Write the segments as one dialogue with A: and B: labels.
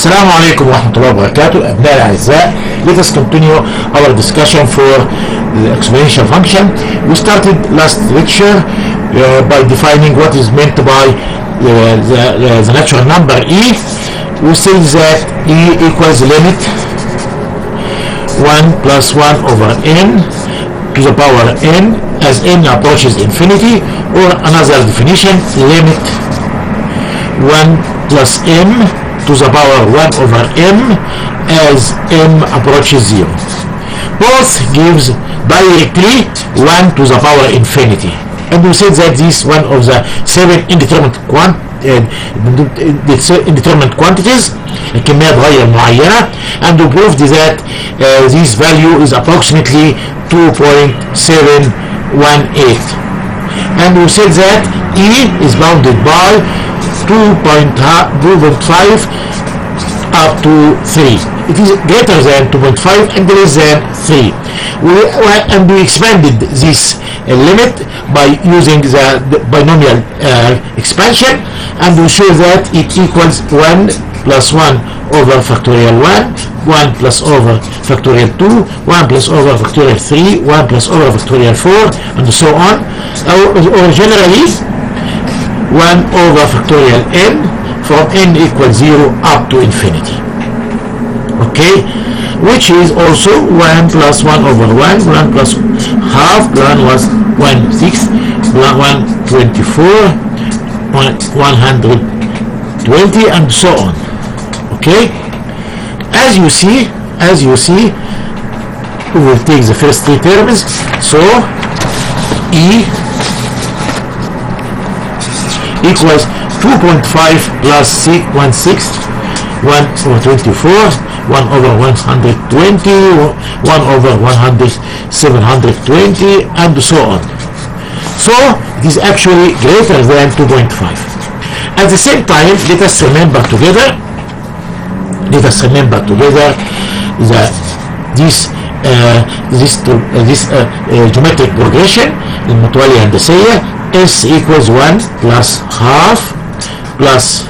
A: السلام عليكم ورحمة الله وبركاته أبناء الأعزاء. Let us continue our discussion for the exponential function. We started last lecture by defining what is meant by the natural number e. We say that e equals limit 1 plus 1 over n to the power n as n approaches infinity, or another definition, limit 1 plus m to the power 1 over m as m approaches 0. Both gives directly 1 to the power infinity. And we said that this is one of the 7 indeterminate quantities, كميات غير معينة, and we proved that this value is approximately 2.718. And we said that E is bounded by 2.5 up to 3. It is greater than 2.5 and less than 3. And we expanded this limit by using the binomial expansion, and we show that it equals 1 plus 1 over factorial 1, 1 plus over factorial 2, 1 plus over factorial 3, 1 plus over factorial 4, and so on. Or generally 1 over factorial n from n equals 0 up to infinity. Okay, which is also 1 plus 1 over 1, 1 plus half, 1 was 1/6, 1/24, 120, and so on. Okay, as you see, we will take the first three terms. So E equals 2.5 plus 1/6, 1 over 24, 1 over 120, 1 over 720, and so on. So it is actually greater than 2.5. At the same time, let us remember together that this geometric progression المتوالية الهندسية S equals 1 plus half plus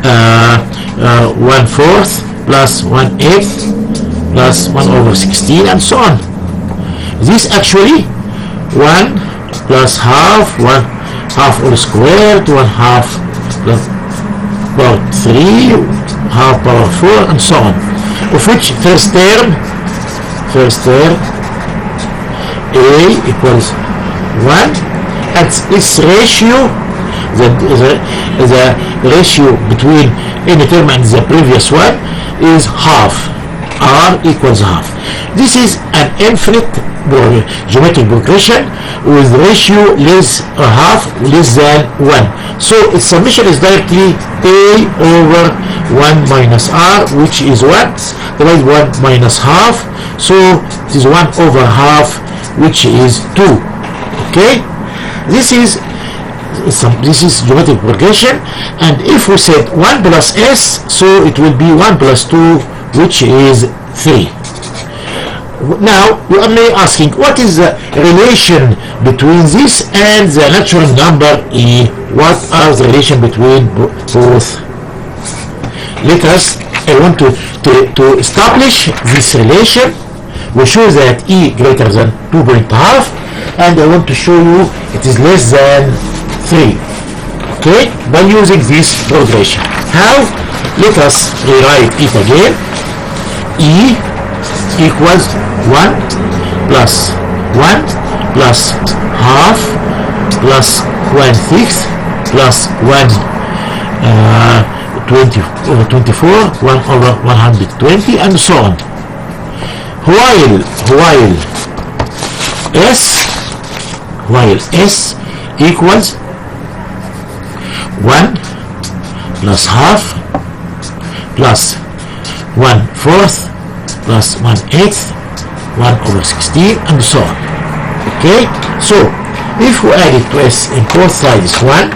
A: 1/4 plus 1/8 plus 1 over 16, and so on. This actually 1 plus half, 1 half all squared, 1 half plus power 3, half power 4, and so on. Of which first term A equals 1, and its ratio, the ratio between any term and the previous one is half. R equals half. This is an infinite geometric progression with ratio less than 1. So its summation is directly A over 1 minus R, which is 1, divided 1 minus half. So it is 1 over half, which is 2. Okay, this is geometric progression. And if we said 1 plus S, so it will be 1 plus 2, which is 3. Now you are may asking, what is the relation between this and the natural number E? What are the relation between both? I want to establish this relation. We show that E greater than 2.5, and I want to show you it is less than 3. Okay, by using this progression. How? Let us rewrite it again. E equals 1 plus 1 plus half plus 1/6 plus 1 over 24, 1 over 120, and so on. While S equals 1 plus half plus 1/4 plus 1/8, 1 over 16, and so on. Okay, so if we add it to S in both sides, 1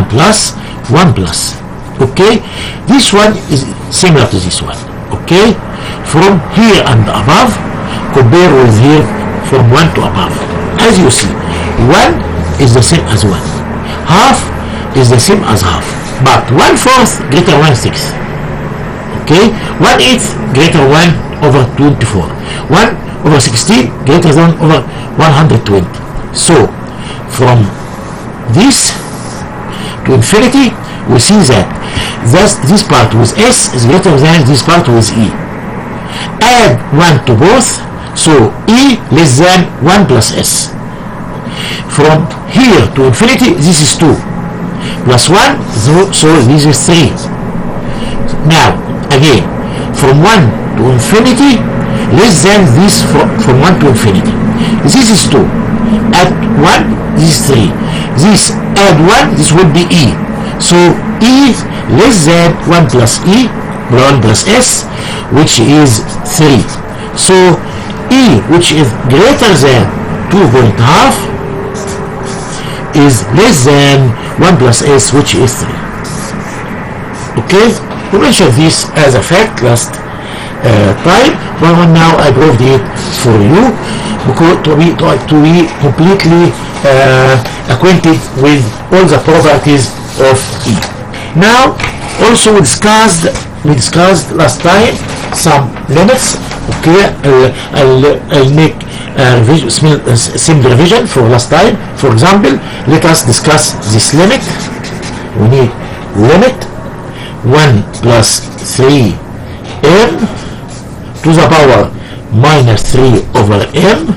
A: plus 1 plus. Okay, this one is similar to this one. Okay, from here and above, compare with here from 1 to above. As you see, 1 is the same as 1, half is the same as half, but 1/4 greater 1/6. Okay, 1/8 greater 1 over 24. 1 over 16 greater than over 120. So from this to infinity, we see that this part with S is greater than this part with E. Add 1 to both, so E less than 1 plus S. From here to infinity, this is 2 plus 1, so this is 3. Now again, from 1 to infinity, less than this from 1 to infinity. This is 2. Add 1, this is 3. This add 1, this will be E. So E less than 1 plus E, 1 plus S, which is 3. So E, which is greater than 2.5, is less than 1 plus S, which is 3. Okay, we mentioned this as a fact last time, but now I proved it for you because to be completely acquainted with all the properties of E. Now, also we discussed last time some limits. Okay, I'll make simple revision for last time. For example, let us discuss this limit. We need limit 1 plus 3m to the power minus 3 over m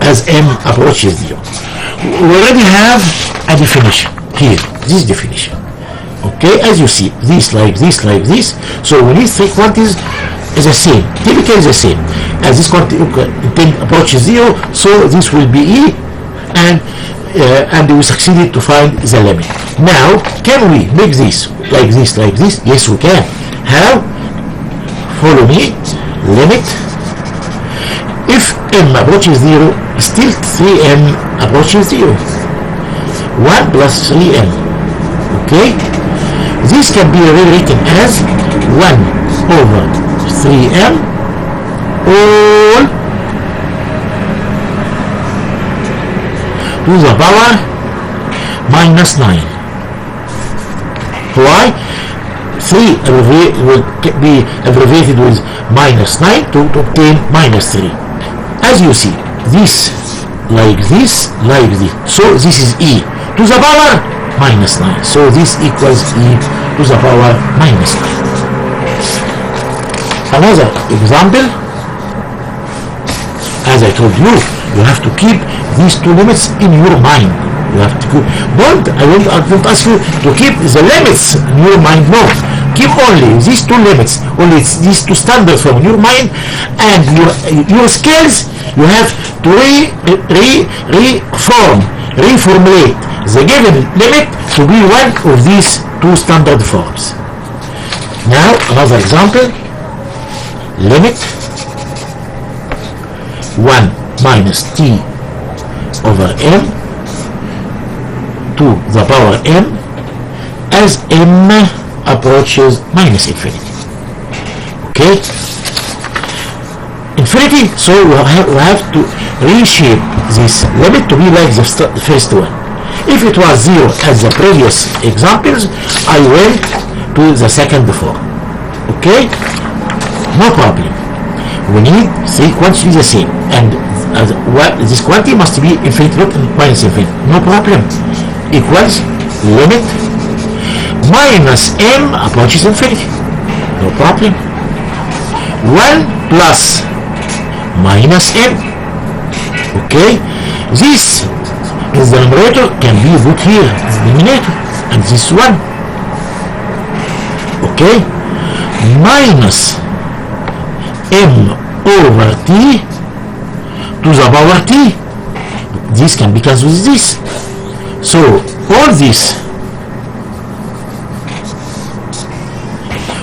A: as m approaches 0. We already have a definition here, this definition. Okay, as you see, this like this like this. So we need three quantities is the same, typically is the same. As this quantity approaches 0, so this will be E, and we succeeded to find the limit. Now, can we make this like this like this? Yes, we can. How? Follow me. Limit. If m approaches 0, still 3m approaches 0. 1 plus 3m. Okay? This can be rewritten as 1 over 3m all to the power minus 9. Why? 3 will be abbreviated with minus 9 to obtain minus 3. As you see, this, like this, like this. So this is E to the power minus 9. So this equals E to the power minus 9. Another example, as I told you, you have to keep these two limits in your mind. You have to keep, I don't ask you to keep the limits in your mind, no. Keep only these two limits, only these two standards from your mind, and your skills, you have to reformulate the given limit to be one of these two standard forms. Now, another example, limit 1 minus t over m to the power m as m approaches minus infinity. Okay? Infinity, so we have to reshape this limit to be like the first one. If it was 0 as the previous examples, I went to the second form. Okay? No problem. We need three quantities the same, and this quantity must be infinity, not minus infinity. No problem. Equals limit minus m approaches infinity. No problem. 1 plus minus m. Okay? This is the numerator can be put here as the denominator, and this one. Okay? Minus m over t to the power t. This can be cancelled with this. So all this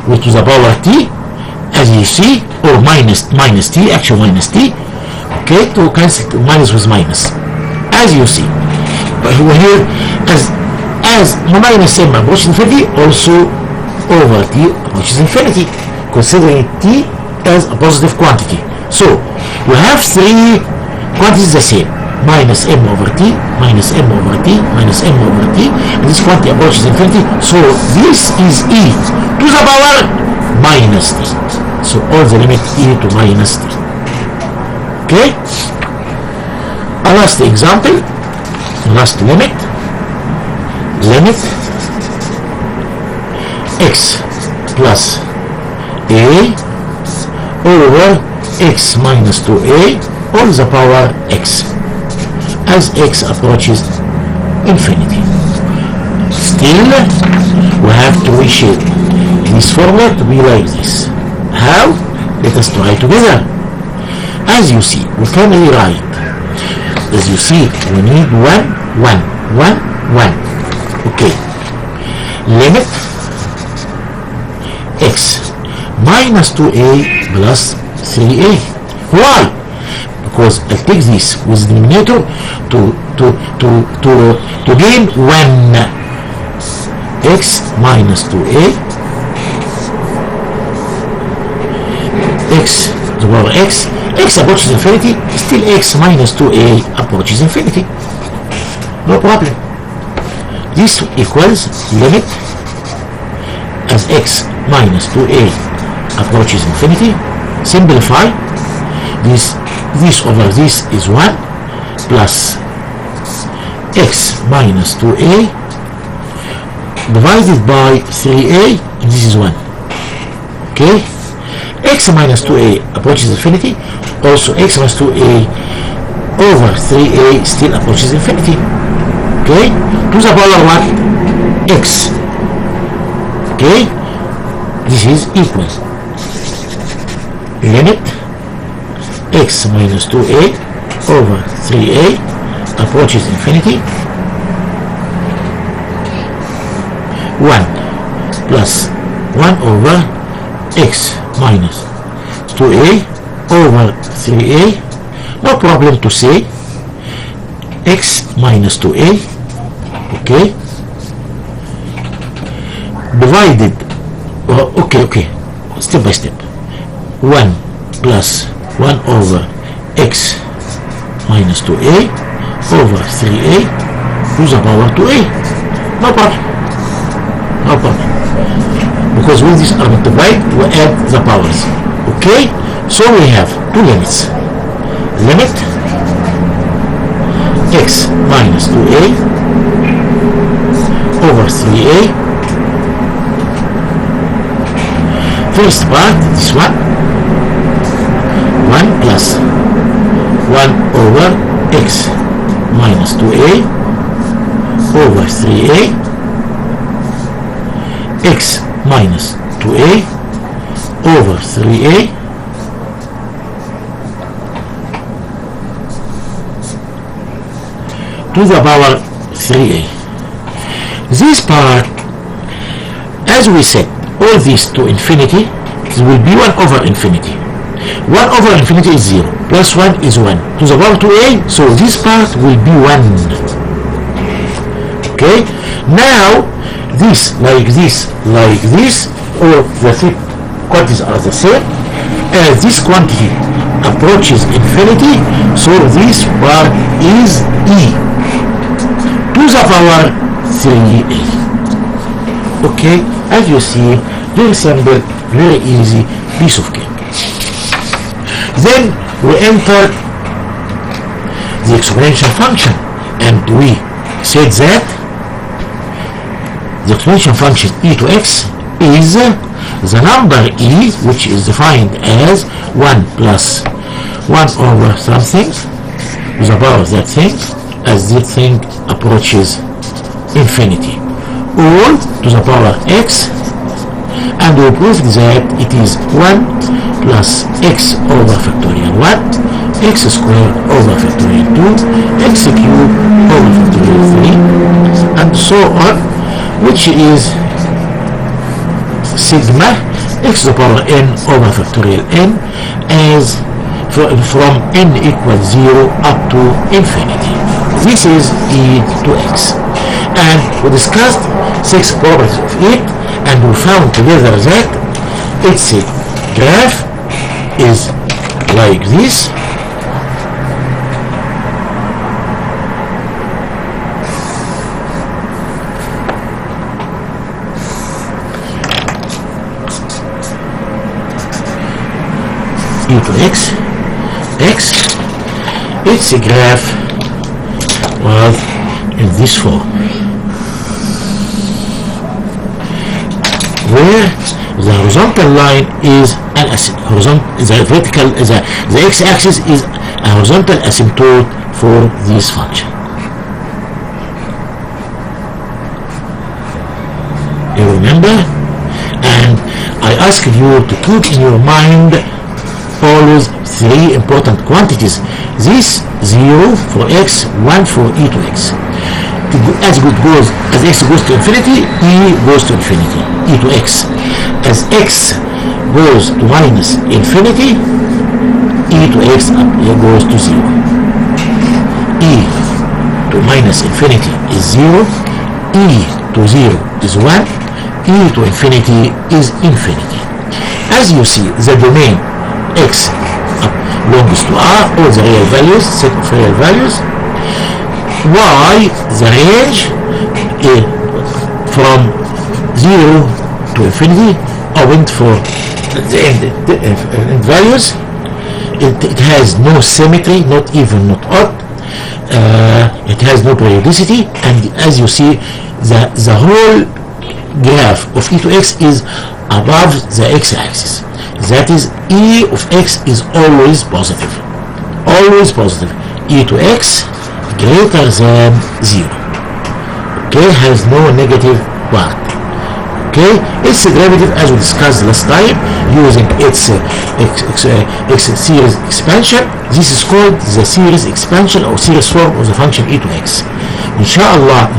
A: with to the power t, as you see, or minus t, actual minus t. Okay, to cancel minus with minus, as you see. But here, as minus m approaches infinity, also over t approaches infinity, considering t as a positive quantity. So we have three quantities the same. minus m over t, minus m over t, minus m over t, and this quantity approaches infinity, so this is e to the power minus t. So all the limit e to minus t. Okay? A last example, last limit x plus a over x minus 2a all the power x as x approaches infinity. Still, we have to reshape this formula to be like this. How? Let us try together. As you see, we can rewrite. As you see, we need 1, 1, 1, 1. Okay. Limit x minus 2a plus 3a. Why? Because I take this with the denominator to gain 1. X minus 2a x to the power x approaches infinity, still x minus 2a approaches infinity. No problem. This equals limit as x minus 2a approaches infinity. Simplify. This over this is 1 plus x minus 2a divided by 3a, and this is 1. Okay? X minus 2a approaches infinity. Also x minus 2a over 3a still approaches infinity. Okay? To the power what? X. Okay? This is equal. Limit x minus 2a over 3a approaches infinity. 1 plus 1 over x minus 2a over 3a. No problem to say x minus 2a. Okay, divided, okay, step by step. 1 plus 1 over x minus 2a over 3a to the power 2a. No problem. Because when these are multiplied, we add the powers. Okay, so we have two limits. Limit x minus 2a over 3a. First part, this one. 1 plus 1 over x minus 2a over 3a. X minus 2a over 3a to the power 3a. This part, as we said, all this to infinity, it will be 1 over infinity. 1 over infinity is 0, plus 1 is 1. To the power 2a, so this part will be 1. Okay? Now, this, or the three quantities are the same. As this quantity approaches infinity, so this part is e to the power 3a. Okay, as you see, very simple, very easy piece of cake. Then we enter the exponential function, and we said that the exponential function e to x is the number e, which is defined as 1 plus 1 over something to the power of that thing as that thing approaches infinity, all to the power x, and we proved that it is 1 plus x over factorial 1, x squared over factorial 2, x cubed over factorial 3, and so on, which is sigma x to the power n over factorial n as from n equals 0 up to infinity. This is e to x. And we discussed 6 properties of it, and we found together that its graph is like this. e to x, its graph was in this form, where the horizontal line is an the vertical, the x-axis is a horizontal asymptote for this function. You remember? And I asked you to keep in your mind always three important quantities. This 0 for x, 1 for e to x. As x goes to infinity, e goes to infinity, e to x. As x goes to minus infinity, e to x goes to 0. E to minus infinity is 0, e to 0 is 1, e to infinity is infinity. As you see, the domain x belongs to R, all the real values, set of real values. Y, the range from 0 to infinity, opened for the end values. It has no symmetry, not even, not odd. It has no periodicity, and as you see, the whole graph of e to x is above the x-axis. That is, e of x is always positive. Always positive. E to x greater than 0. Okay, has no negative part. Okay, its derivative, as we discussed last time, using its series expansion. This is called the series expansion or series form of the function e to x. Inshallah,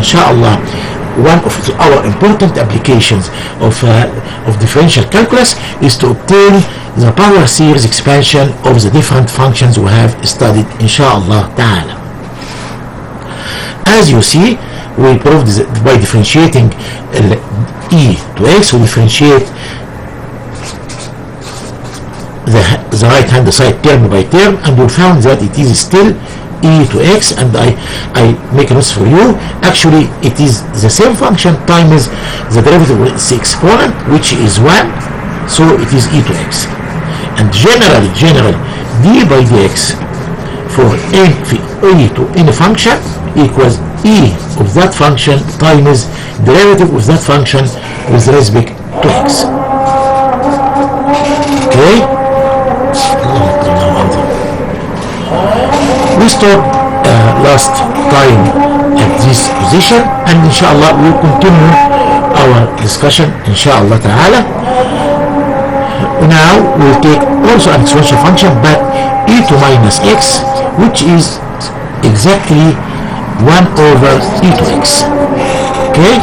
A: one of our important applications of differential calculus is to obtain the power series expansion of the different functions we have studied, inshallah ta'ala. As you see, we proved that by differentiating e to x, we differentiate the right hand side term by term, and we found that it is still e to x, and I make a note for you. Actually, it is the same function times the derivative of its exponent, which is 1, so it is e to x. And generally, d by dx for e to any function equals e of that function times derivative of that function with respect to x. Okay? We stopped last time at this position, and inshallah we'll continue our discussion, inshallah ta'ala. Now we'll take also an exponential function, but e to minus x, which is exactly 1 over e to x. Okay?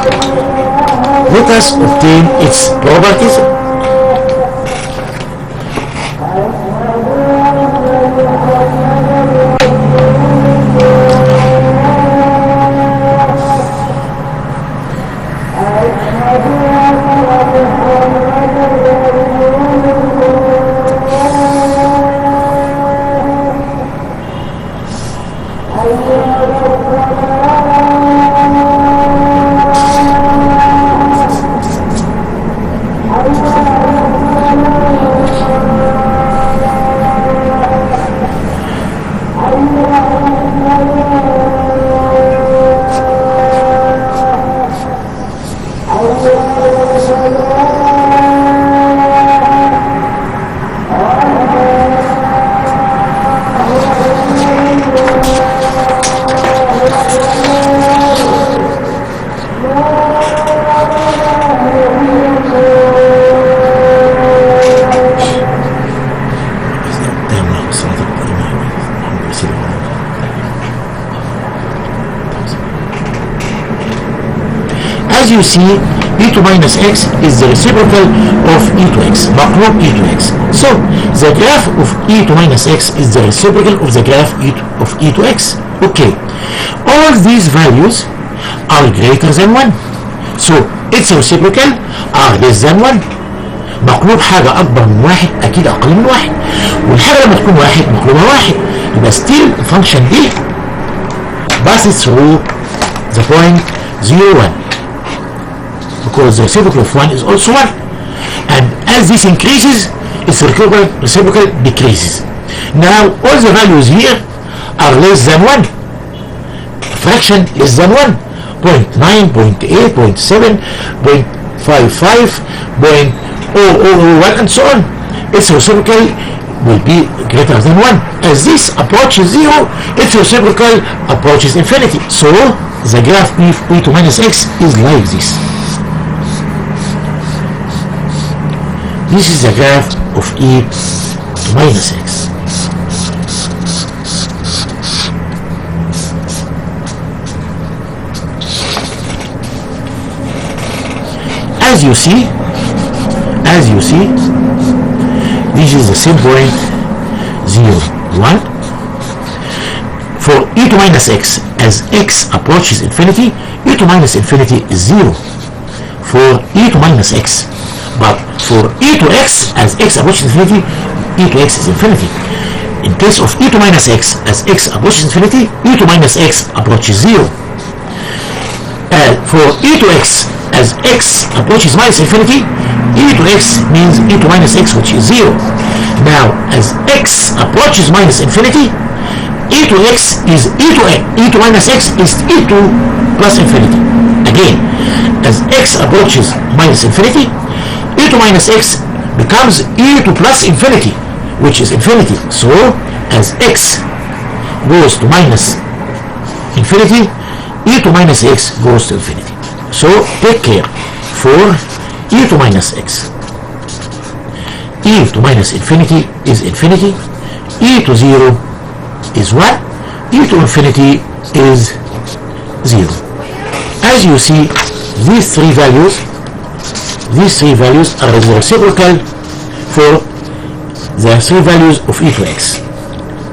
A: Let us obtain its properties. As you see, e to minus x is the reciprocal of e to x, مقلوب e to x. So, the graph of e to minus x is the reciprocal of the graph of e to x. Okay. All these values are greater than 1. So, its reciprocal are less than 1. مقلوب حاجة أكبر من 1 أكيد أقل من 1. والحاجة لما تكون 1 مقلوبها 1. يبقى still الفانكشن دي passes through the point 0, 1. Because the reciprocal of 1 is also 1. And as this increases, its reciprocal decreases. Now all the values here are less than 1. Fraction less than 1. 0.9, 0.8, 0.7, 0.55, 0.001, and so on. Its reciprocal will be greater than 1. As this approaches 0, its reciprocal approaches infinity. So the graph of e to minus x is like this. This is the graph of e to minus x. As you see, this is the same point 0, 1. For e to minus x, as x approaches infinity, e to minus infinity is 0 for e to minus x. But for e to x, as x approaches infinity, e to x is infinity. In case of e to minus x, as x approaches infinity, e to minus x approaches 0. For e to x, as x approaches minus infinity, e to x means e to minus x, which is 0. Now, as x approaches minus infinity, e to x is e to minus x is e to plus infinity. Again, as x approaches minus infinity, e to minus x becomes e to plus infinity, which is infinity. So, as x goes to minus infinity, e to minus x goes to infinity. So take care for e to minus x. E to minus infinity is infinity, e to 0 is 1, e to infinity is 0. As you see, these three values are the reciprocal for the three values of e to x.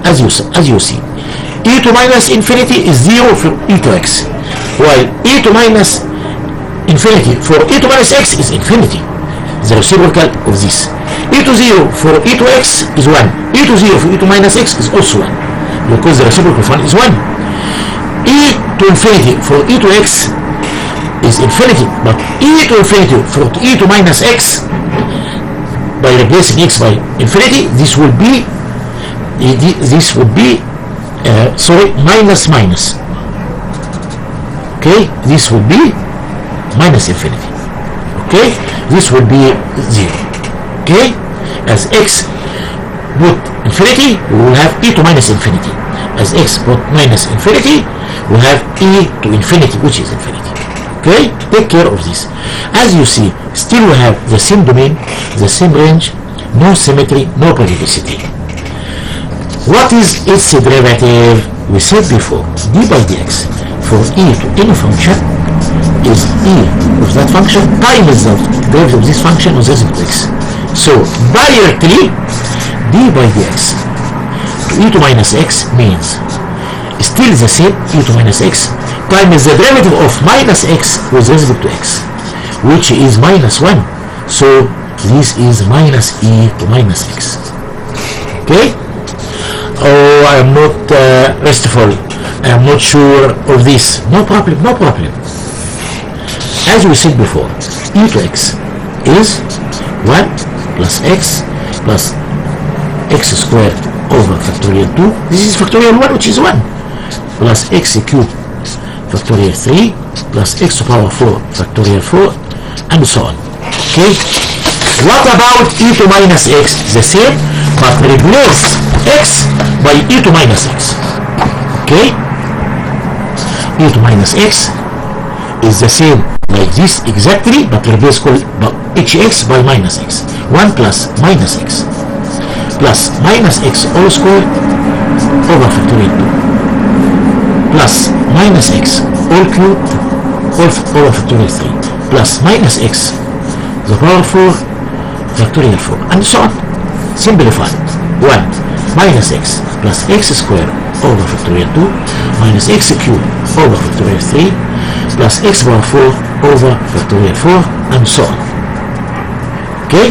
A: As you see, e to minus infinity is 0 for e to x, while e to minus infinity for e to minus x is infinity, the reciprocal of this. E to 0 for e to x is 1. E to 0 for e to minus x is also 1, because the reciprocal of 1 is 1. E to infinity for e to x is infinity, but e to infinity for e to minus x, by replacing x by infinity, this would be minus minus. Okay, this would be minus infinity. Okay, this will be 0. Okay, as x put infinity, we will have e to minus infinity. As x put minus infinity, we have e to infinity, which is infinity. Okay, take care of this. As you see, still we have the same domain, the same range, no symmetry, no periodicity. What is its derivative? We said before, d by dx for e to any function is e of that function times the derivative of this function with respect to x. So directly d by dx to e to minus x means still the same e to minus x times the derivative of minus x with respect to x, which is minus 1. So this is minus e to minus x. Okay? Oh, I am not restful. I am not sure of this. No problem, no problem. As we said before, e to x is 1 plus x squared over factorial 2. This is factorial 1, which is 1, plus x cubed factorial 3 plus x to power 4 factorial 4, and so on. Okay? What about e to minus x? The same, but replace x by e to minus x. Okay? E to minus x is the same like this exactly, but replace hx by minus x. 1 plus minus x plus minus x all squared over factorial 2 plus minus x all cubed over factorial 3 plus minus x the power 4 factorial 4, and so on. Simplify. 1 minus x plus x squared over factorial 2 minus x cubed over factorial 3 plus x power 4 over factorial 4, and so on. Okay?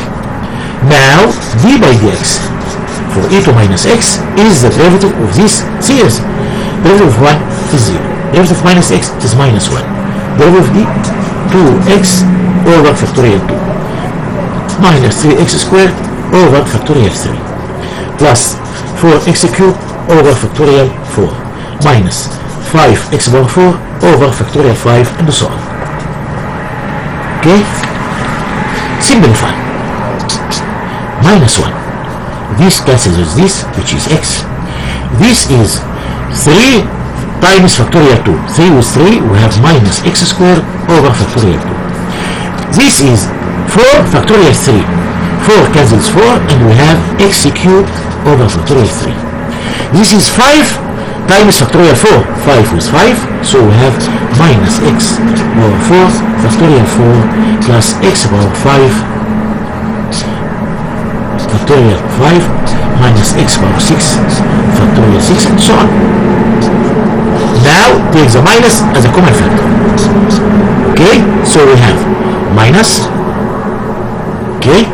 A: Now d by dx for e to minus x is the derivative of this series. Derivative of 1 is 0. Derivative of minus x is minus 1. Derivative of d 2x over factorial 2 minus 3x squared over factorial 3 plus 4x cubed over factorial 4 minus 5x power 4 over factorial 5 and so on. Okay? Simplify. Minus 1. This cancels with this, which is x. This is 3 times factorial 2. 3 with 3, we have minus x squared over factorial 2. This is 4 factorial 3. 4 cancels 4, and we have x cubed over factorial 3. This is 5 times factorial 4. 5 with 5, so we have minus x power 4 factorial 4 plus x power 5 factorial 5 minus x power 6 factorial 6 and so on. Now take the minus as a common factor. Okay, so we have minus, okay,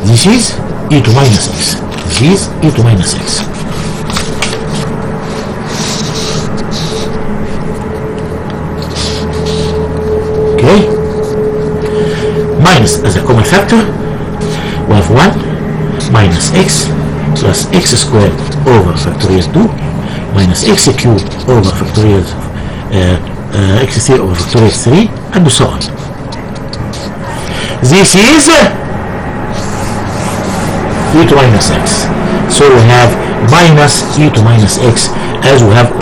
A: this is e to minus x, this is e to minus x. Okay, minus as a common factor, we have 1 minus x plus x squared over factorial 2 minus x cubed over factorial x3 over factorial 3 and so on. This is e to minus x. So we have minus e to minus x as we have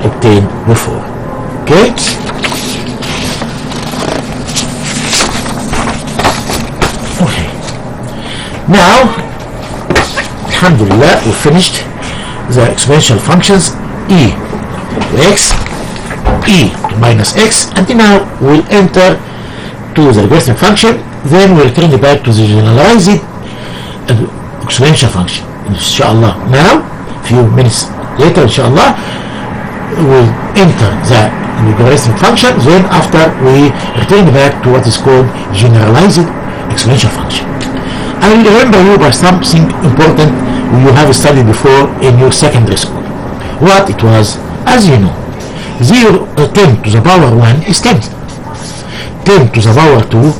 A: obtained before. Okay? Okay. Now, alhamdulillah, we finished the exponential functions e to x, e to minus x, and now we'll enter to the logarithmic function, then we'll return back to the generalized exponential function, inshallah. Now, few minutes later, inshallah, we'll enter the logarithmic function, then after we return back to what is called generalized exponential function. I will remember you by something important you have studied before in your secondary school. What it was, as you know, 10 to the power 1 is 10. 10 to the power 2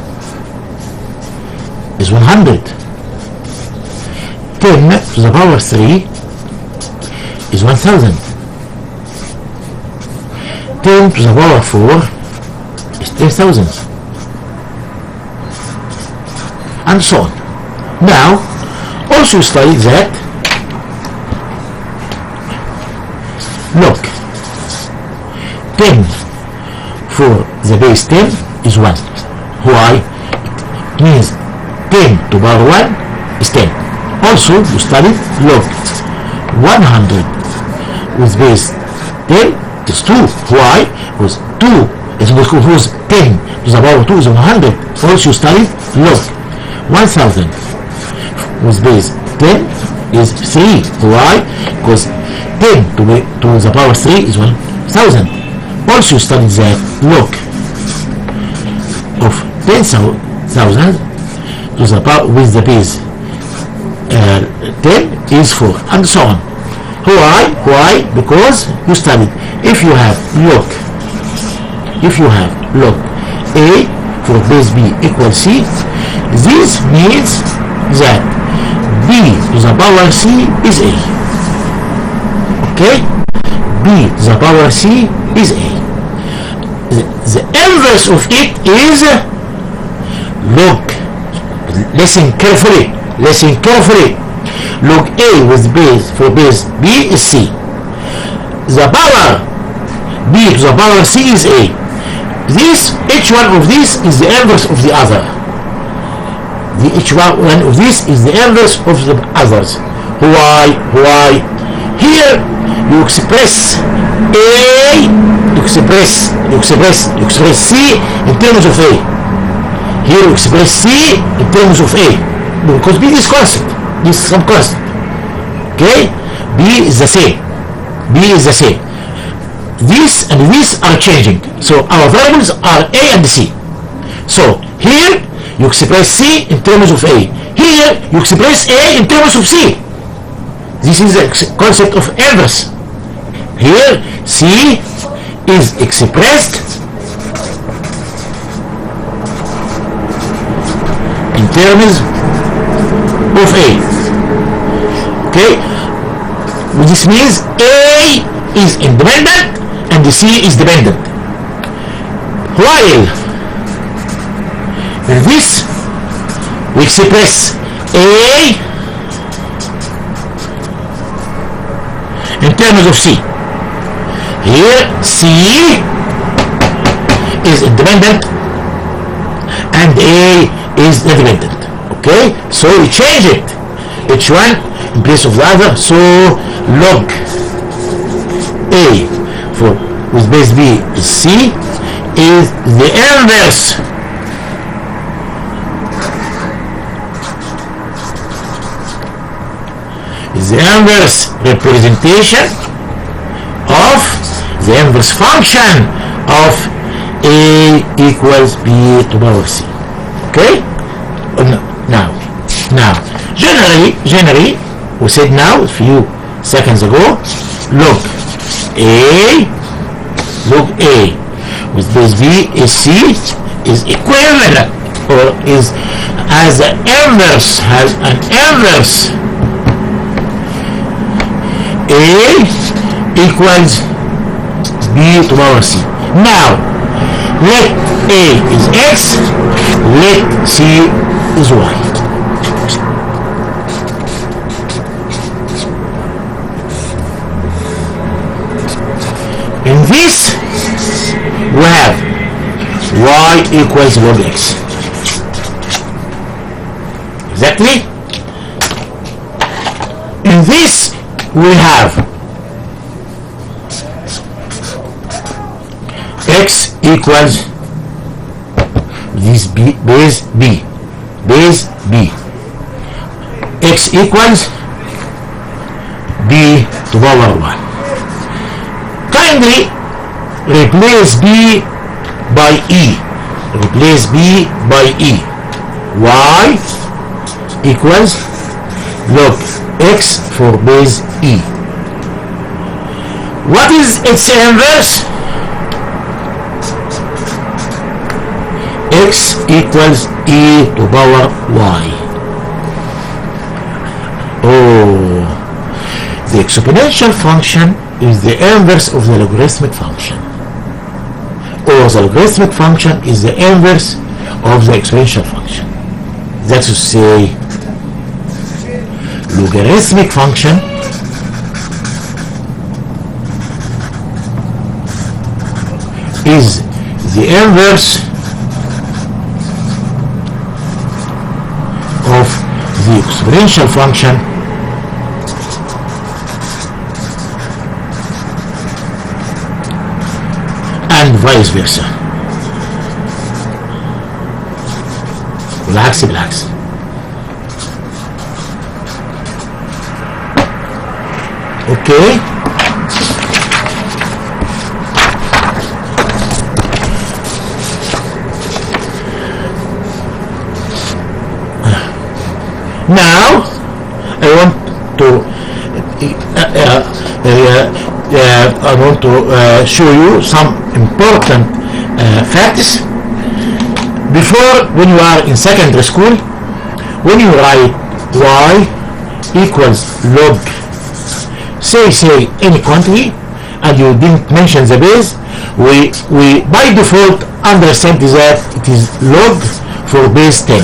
A: is 100. 10 to the power 3 is 1000. 10 to the power 4 is 10,000. And so on. Now, also study that, look, 10 for the base 10 is 1. Why? It means 10 to the power 1 is 10. Also, you studied log 100 with base 10 is 2. Why? Because 2 is because 10 to the power 2 is 100. Also, you studied log 1000 with base 10 is 3. Why? Because 10 to the power 3 is 1000. Also, you studied that log of 10,000 to the power with the base 10 is 4, and so on. Why? Why? Because you studied if you have log A for base B equals C, this means that B to the power C is A. Okay? B to the power C is A. The inverse of it is log. Listen carefully. Log A with base for base B is C. The power B to the power C is A. Each one of these is the inverse of the other. Each one of these is the inverse of the others. Why? Here you express A, you express C in terms of A. Here you express C in terms of A. Because B is constant. This is some constant. Okay? B is the same. This and this are changing. So our variables are A and C. So here you express C in terms of A. Here you express A in terms of C. This is the concept of inverse. Here C is expressed terms of A. Okay, this means A is independent and the C is dependent, while in this we express A in terms of C. Here C is independent and A is independent. Okay, so we change it, each one in place of the other. So log A for with base B is C is the inverse representation of the inverse function of A equals B to power C. Okay? Now, generally, we said now a few seconds ago, log A with base B is C is equivalent, or is as an inverse, has an inverse A equals B to power C. Now, let A is X, let C is Y. In this, we have Y equals log X. Exactly. In this, we have X equals this base B. X equals B to power 1. Kindly replace B by E. Replace B by E. Y equals log X for base E. What is its inverse? X equals E to power Y. Oh, the exponential function is the inverse of the logarithmic function, or the logarithmic function is the inverse of the exponential function. That's to say, logarithmic function is the inverse of the exponential function and vice versa. بالعكس. Okay. Now I want to show you some important facts. Before, when you are in secondary school, when you write Y equals log say any quantity and you didn't mention the base, we by default understand that it is log for base 10.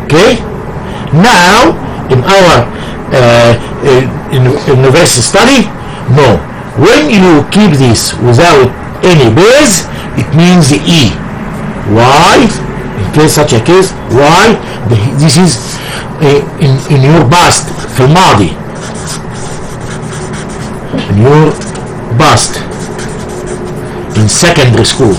A: Okay, now in our university study, no, when you keep this without any base, it means the E. Why? In case such a case, why? This is in your past, في الماضي, in your past in secondary school.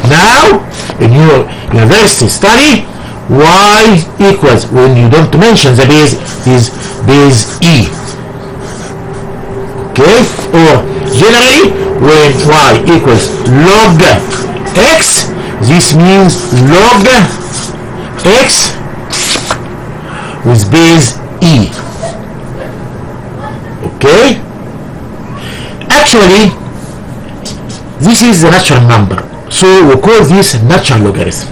A: Now in your university study, Y equals, when you don't mention the base, is base E. Okay, or generally when Y equals log X, this means log X with base E. Okay, actually this is the natural number, So we call this natural logarithm.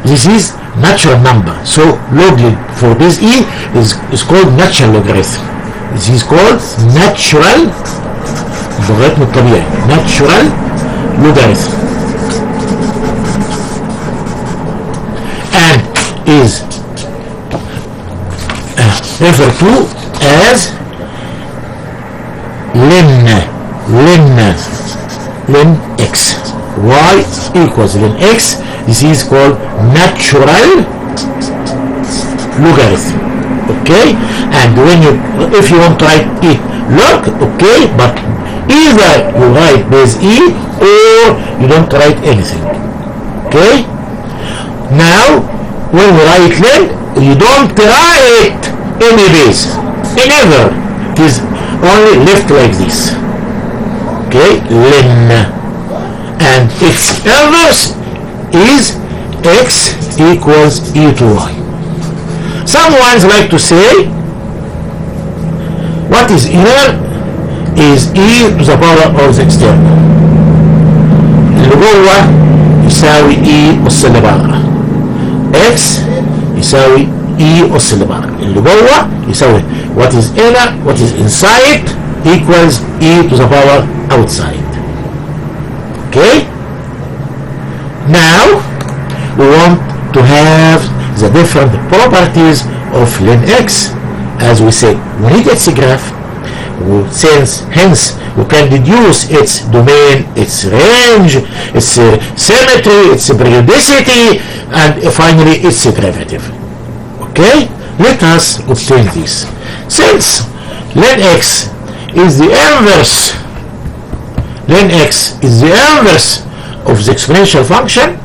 A: This is natural number. So log for base e is called natural logarithm. This is called natural logarithm الطبيعي. Natural logarithm. And is referred to as ln x. Y equals ln x. This is called natural logarithm. Okay, and when if you want to write it log, okay, but either you write base e or you don't write anything. Okay, now when you write ln, you don't write any base, never. It is only left like this. Okay, ln, and its inverse is x equals e to y. Someone like to say what is inner is e to the power of the external. اللي جوه يساوي e أس اللي بره. x يساوي e أس اللي بره. اللي جوه يساوي what is inner, what is inside equals e to the power outside. Okay? Now we want to have the different properties of ln x. As we said, when it gets a graph, hence we can deduce its domain, its range, its symmetry, its periodicity, and finally its derivative. Okay? Let us obtain this. Since ln x is the inverse, ln x is the inverse of the exponential function,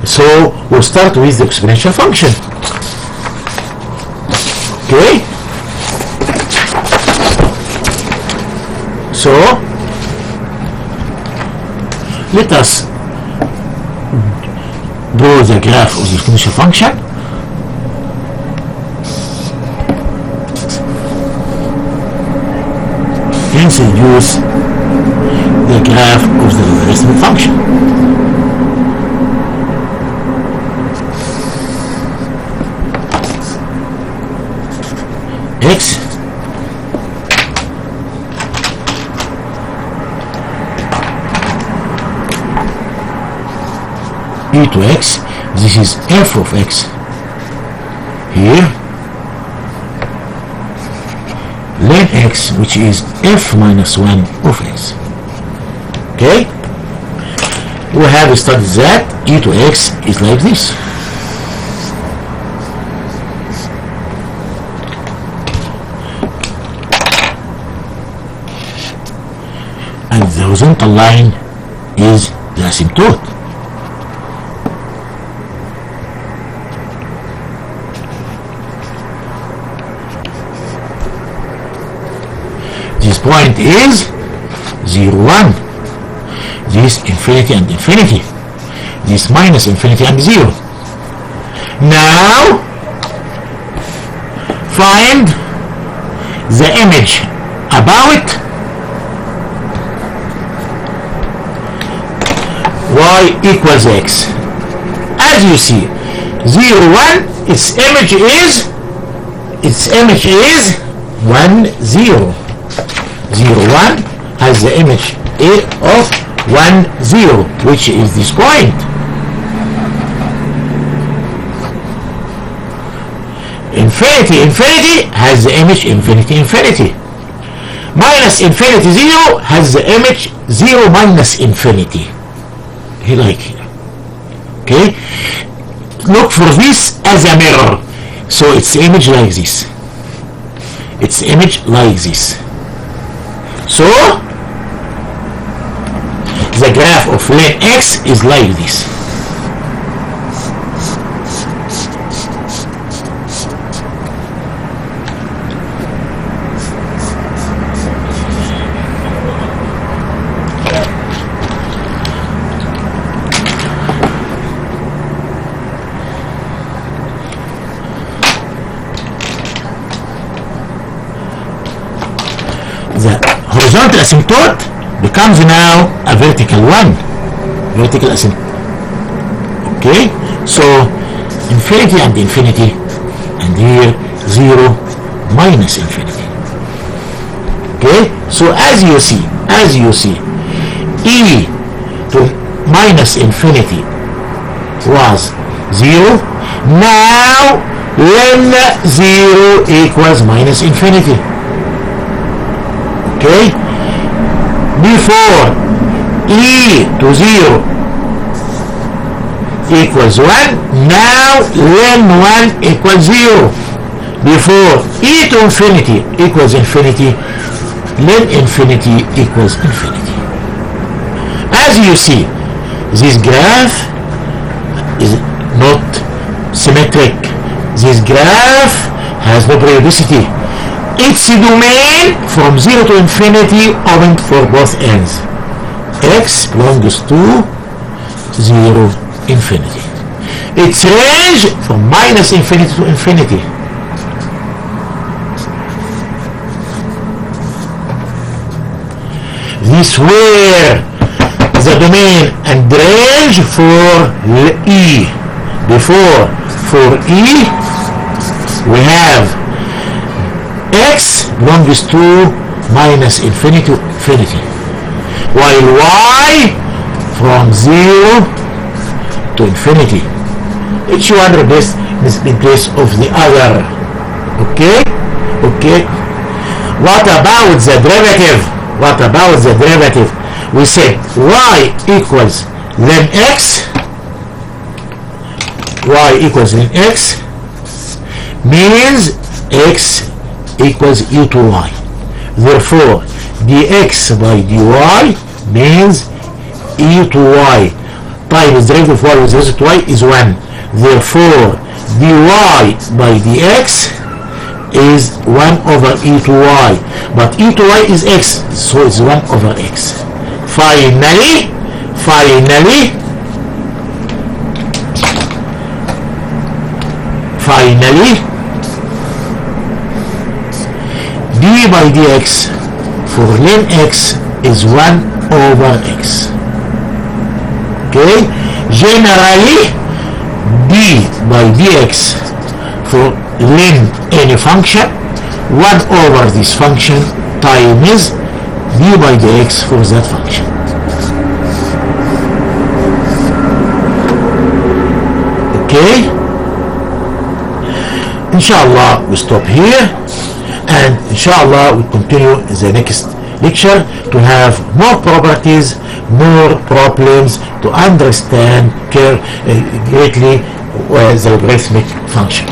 A: so we'll start with the exponential function. Okay? So let us draw the graph of the exponential function. Hence use the graph of the logarithmic function. X e to x, this is f of x here, ln x, which is f minus 1 of x. Okay, we have studied that e to x is like this. And the horizontal line is the asymptote. This point is 0, 1. This infinity and infinity. This minus infinity and 0. Now find the image about y equals x. As you see, 0, 1, its image is 1, 0. 0, 1 has the image of 1, 0, which is this point. Infinity, infinity has the image infinity, infinity. Minus infinity, 0 has the image 0 minus infinity. Like here. Okay? Look for this as a mirror. So its image like this. Its image like this. So the graph of ln x is like this. The horizontal asymptote becomes now a vertical one. Vertical asymptote. Okay, so infinity and infinity, and here 0 minus infinity. Okay, so as you see, e to minus infinity was 0. Now when 0 equals minus infinity. Okay, before e to 0 equals 1, now when 1 equals 0. Before e to infinity equals infinity, then infinity equals infinity. As you see, this graph is not symmetric. This graph has no periodicity. Its domain from 0 to infinity opened for both ends. X belongs to 0, infinity. Its range from minus infinity to infinity. This were the domain and range for E. Before, for E, we have X belongs to minus infinity to infinity, while Y from 0 to infinity. Each one replaced in place of the other. Okay? Okay. What about the derivative? What about the derivative? We said y equals then x. Y equals then x means x equals e to y. Therefore, dx by dy means e to y times derivative of y with respect to y is 1. Therefore, dy by dx is 1 over e to y, but e to y is x, so it's 1 over x. Finally, d by dx for len x is 1 over x. Okay, generally d by dx for len any function 1 over this function times d by dx for that function. Okay, inshallah we stop here, and inshallah we continue in the next lecture to have more properties, more problems to understand greatly the logarithmic function.